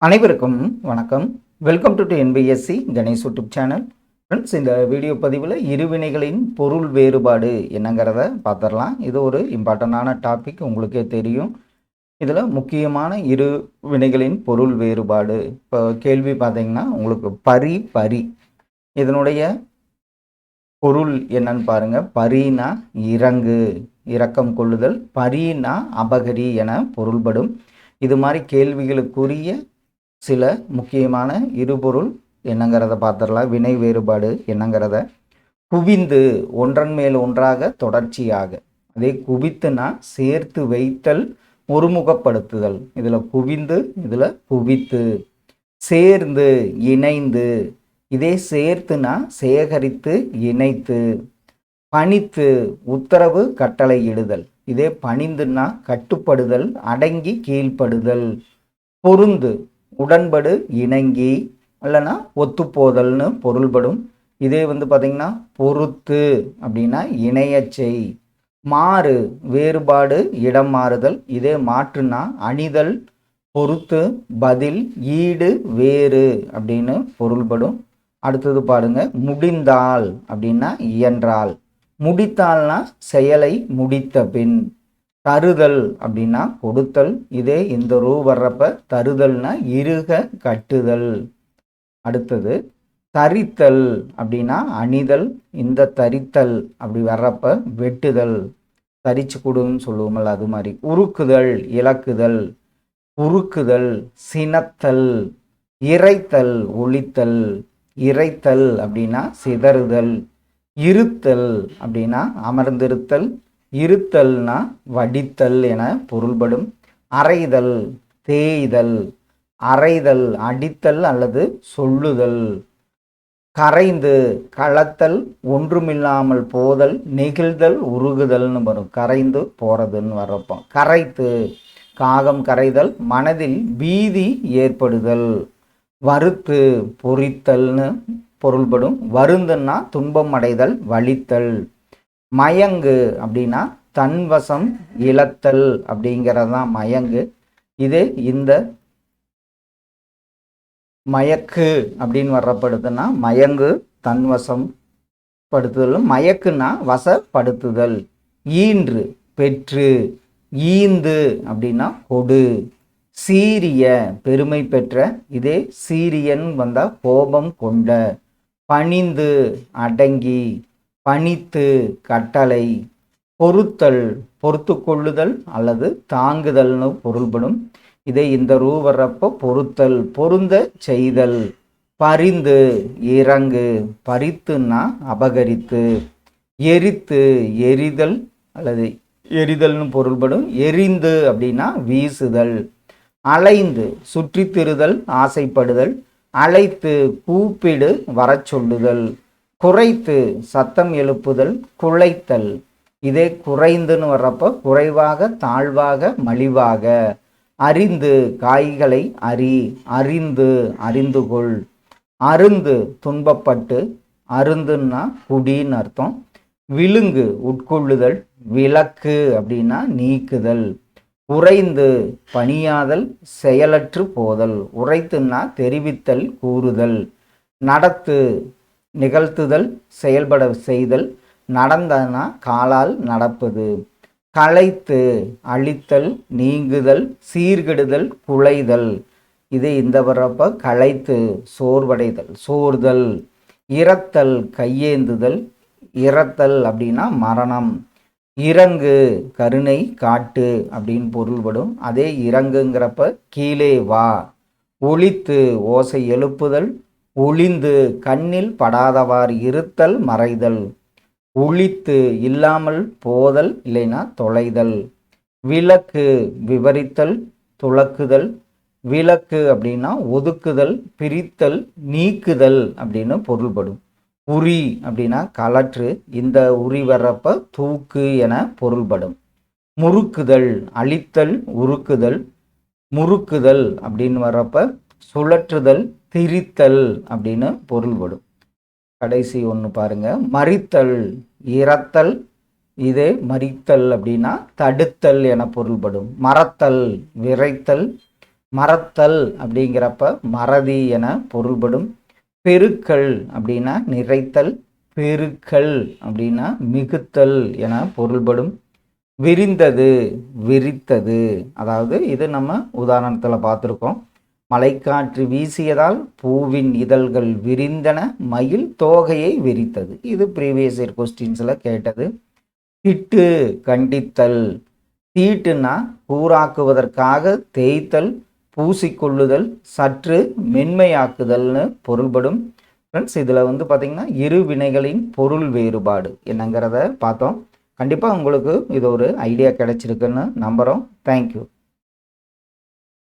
அனைவருக்கும் வணக்கம். Welcome to NPSC Ganesh YouTube channel. Friends, இந்த வீடியோ பதிவில் இருவினைகளின் பொருள் வேறுபாடு என்னங்கிறத பார்த்துடலாம். இது ஒரு இம்பார்ட்டண்டான டாபிக், உங்களுக்கே தெரியும். இதில் முக்கியமான இரு வினைகளின் பொருள் வேறுபாடு. இப்போ கேள்வி பார்த்தீங்கன்னா உங்களுக்கு பரி இதனுடைய பொருள் என்னன்னு பாருங்கள். பரினா இறங்கு, இரக்கம் கொள்ளுதல். பரினா அபகரி என பொருள்படும். இது மாதிரி கேள்விகளுக்குரிய சில முக்கியமான இருபொருள் என்னங்கிறத பார்த்துடலாம். வினை வேறுபாடு என்னங்கிறத. குவிந்து, ஒன்றன் மேல் ஒன்றாக தொடர்ச்சியாக. அதே குவித்துனா சேர்த்து வைத்தல், ஒருமுகப்படுத்துதல். இதில் குவிந்து, இதில் குவித்து. சேர்ந்து, இணைந்து. இதே சேர்த்துனா சேகரித்து, இணைத்து. பணித்து, உத்தரவு கட்டளையிடுதல். இதே பணிந்துனா கட்டுப்படுதல், அடங்கி கீழ்ப்படுதல். பொருந்து, உடன்படு, இணங்கி, இல்லைன்னா ஒத்துப்போதல்னு பொருள்படும். இதே பார்த்திங்கன்னா பொறுத்து அப்படின்னா இணையச்சை. மாறு, வேறுபாடு, இடம் மாறுதல். இதே மாற்றுனா அணிதல், பொறுத்து, பதில், ஈடு, வேறு அப்படின்னு பொருள்படும். அடுத்தது பாருங்க, முடிந்தால் அப்படின்னா இயன்றால். முடித்தால்னா செயலை முடித்த பின். தருதல் அப்படின்னா கொடுத்தல். இதே இந்த ரூ வர்றப்ப தருதல்னா இறுக கட்டுதல். அடுத்தது தரித்தல் அப்படின்னா அணிதல். இந்த தரித்தல் அப்படி வர்றப்ப வெட்டுதல், தரிச்சு கொடுன்னு சொல்லுவோம்ல, அது மாதிரி. உருக்குதல், இலக்குதல். உருக்குதல், சினத்தல். இறைத்தல், ஒழித்தல். இறைத்தல் அப்படின்னா சிதறுதல். இருத்தல் அப்படின்னா அமர்ந்திருத்தல். இருத்தல்னா வடித்தல் என பொருள்படும். அறைதல், தேய்தல். அறைதல், அடித்தல் அல்லது சொல்லுதல். கரைந்து, களத்தல், ஒன்றுமில்லாமல் போதல், நெகிழ்தல், உருகுதல்னு வரும். கரைந்து போறதுன்னு வரப்போ. கரைத்து, காகம் கரைதல், மனதில் பீதி ஏற்படுதல். வறுத்து, பொறித்தல்னு பொருள்படும். வருந்துன்னா துன்பம் அடைதல், வலித்தல். மயங்கு அப்படின்னா தன்வசம் இழத்தல் அப்படிங்கிறது தான் மயங்கு. இது இந்த மயக்கு அப்படின்னு வர்றப்படுதுன்னா மயங்கு தன்வசம் படுத்துதல். மயக்குன்னா வசப்படுத்துதல். ஈன்று, பெற்று. ஈந்து அப்படின்னா கொடு. சீரிய, பெருமை பெற்ற. இதே சீரியன் வந்தால் கோபம் கொண்ட. பணிந்து, அடங்கி. பணித்து, கட்டளை. பொறுத்தல், பொறுத்து கொள்ளுதல் அல்லது தாங்குதல்னு பொருள்படும். இதே இந்த ரூ வர்றப்போ பொறுத்தல், பொருந்த செய்தல். பரிந்து, இறங்கு. பறித்துன்னா அபகரித்து. எரித்து, எரிதல் அல்லது எரிதல்னு பொருள்படும். எரிந்து அப்படின்னா வீசுதல். அலைந்து, சுற்றி திரிதல், ஆசைப்படுதல். அழைத்து, கூப்பிடு, வரச் சொல்லுதல். குறைத்து, சத்தம் எழுப்புதல், குலைத்தல். இதே குறைந்துன்னு வர்றப்போ குறைவாக, தாழ்வாக, மலிவாக. அறிந்து, காய்களை அறி. அறிந்து, அறிந்து கொள். அருந்து, துன்பப்பட்டு. அருந்துன்னா குடின்னு அர்த்தம். விழுங்கு, உட்கொள்ளுதல். விலக்கு அப்படின்னா நீக்குதல். உறைந்து, பணியாதல், செயலற்று போதல். உரைத்துன்னா தெரிவித்தல், கூறுதல். நடத்து, நிகழ்த்துதல், செயல்பட செய்தல். நடந்தனா காலால் நடப்பது. களைத்து, அழித்தல், நீங்குதல், சீர்கெடுதல், குலைதல். இது இந்த வர்றப்ப களைத்து, சோர்வடைதல், சோர்தல். இறத்தல், கையேந்துதல். இறத்தல் அப்படின்னா மரணம். இறங்கு, கருணை காட்டு அப்படின்னு பொருள்படும். அதே இறங்குங்கிறப்ப கீழே வா. ஒழித்து, ஓசை எழுப்புதல். ஒளிந்து, கண்ணில் படாதவாறு இருத்தல், மறைதல். ஒழித்து, இல்லாமல் போதல், இல்லைன்னா தொலைதல். விலக்கு, விவரித்தல், துலக்குதல். விலக்கு அப்படின்னா ஒதுக்குதல், பிரித்தல், நீக்குதல் அப்படின்னு பொருள்படும். உரி அப்படின்னா கலற்று. இந்த உரி வர்றப்ப தூக்கு என பொருள்படும். முறுக்குதல், அழித்தல், உருக்குதல். முறுக்குதல் அப்படின்னு வர்றப்ப சுழற்றுதல், திரித்தல் அப்படின்னு பொருள்படும். கடைசி ஒன்று பாருங்க, மறித்தல், இறத்தல். இதே மறித்தல் அப்படின்னா தடுத்தல் என பொருள்படும். மறத்தல், விரைத்தல். மறத்தல் அப்படிங்கிறப்ப மறதி என பொருள்படும். பெருக்கல் அப்படின்னா நிறைத்தல், பெருக்கல் அப்படின்னா மிகுத்தல் என பொருள்படும். விரிந்தது, விரித்தது, அதாவது இது நம்ம உதாரணத்தில் பார்த்துருக்கோம். மலைக்காற்று வீசியதால் பூவின் இதழ்கள் விரிந்தன, மயில் தோகையை விரித்தது. இது ப்ரீவியஸ் இயர் கொஸ்டின்ஸில் கேட்டது. திட்டு, கண்டித்தல். தீட்டுனா கூராக்குவதற்காக தேய்த்தல், பூசிக்கொள்ளுதல், சற்று மென்மையாக்குதல்னு பொருள்படும். ஃப்ரெண்ட்ஸ், இதில் பார்த்திங்கன்னா இரு வினைகளின் பொருள் வேறுபாடு என்னங்கிறத பார்த்தோம். கண்டிப்பாக உங்களுக்கு இது ஒரு ஐடியா கிடைச்சிருக்குன்னு நம்புகிறோம். தேங்க்யூ.